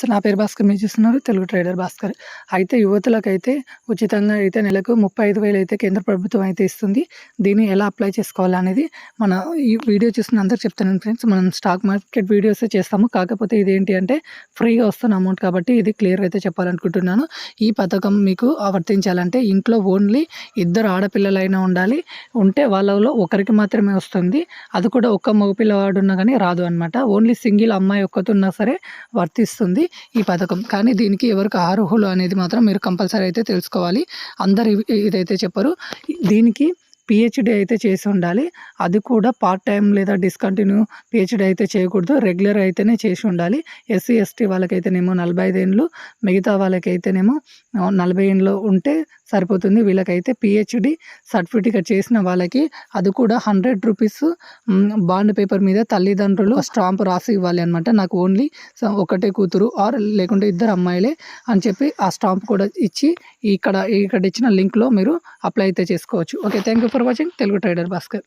So నా పేరు భాస్కర్, మీరు చూస్తున్నారు తెలుగు ట్రేడర్ భాస్కర్. అయితే యువతులకైతే ఉచితంగా అయితే నెలకు 35,000 అయితే కేంద్ర ప్రభుత్వం అయితే ఇస్తుంది. దీన్ని ఎలా అప్లై చేసుకోవాలనేది మన ఈ వీడియో చూసిన అందరికి చెప్తాను ఫ్రెండ్స్. మనం స్టాక్ మార్కెట్ వీడియోసే చేస్తాము, కాకపోతే ఇదేంటి అంటే ఫ్రీగా వస్తున్న అమౌంట్ కాబట్టి ఇది క్లియర్గా అయితే చెప్పాలనుకుంటున్నాను. ఈ పథకం మీకు వర్తించాలంటే ఇంట్లో ఓన్లీ 2 ఆడపిల్లలైనా ఉంటే వాళ్ళలో ఒకరికి మాత్రమే వస్తుంది. అది కూడా ఒక్క మగపిల్లవాడు ఉన్నా కానీ రాదు అనమాట. ఓన్లీ సింగిల్ అమ్మాయి ఒక్కతున్నా సరే వర్తిస్తుంది ఈ పథకం. కానీ దీనికి ఎవరికి అర్హులు అనేది మాత్రం మీరు కంపల్సరీ అయితే తెలుసుకోవాలి. అందరు ఇదైతే చెప్పరు. దీనికి పిహెచ్డి అయితే చేసి ఉండాలి. అది కూడా పార్ట్ టైం లేదా డిస్కంటిన్యూ పిహెచ్డి అయితే చేయకూడదు, రెగ్యులర్ అయితేనే చేసి ఉండాలి. ఎస్సీ ఎస్టీ వాళ్ళకైతేనేమో 45 ఏండ్లు, మిగతా వాళ్ళకైతేనేమో 40 ఏండ్లు ఉంటే సరిపోతుంది. వీళ్ళకైతే పిహెచ్డి సర్టిఫికేట్ చేసిన వాళ్ళకి అది కూడా 100 రూపీస్ బాండ్ పేపర్ మీద తల్లిదండ్రులు స్టాంప్ రాసి ఇవ్వాలి అనమాట. నాకు ఓన్లీ ఒకటే కూతురు ఆర్ లేకుంటే 2 అమ్మాయిలే అని చెప్పి ఆ స్టాంప్ కూడా ఇచ్చి ఇక్కడ ఇచ్చిన లింక్లో మీరు అప్లై అయితే చేసుకోవచ్చు. Okay, thank you for watching Telugu trader Bhaskar.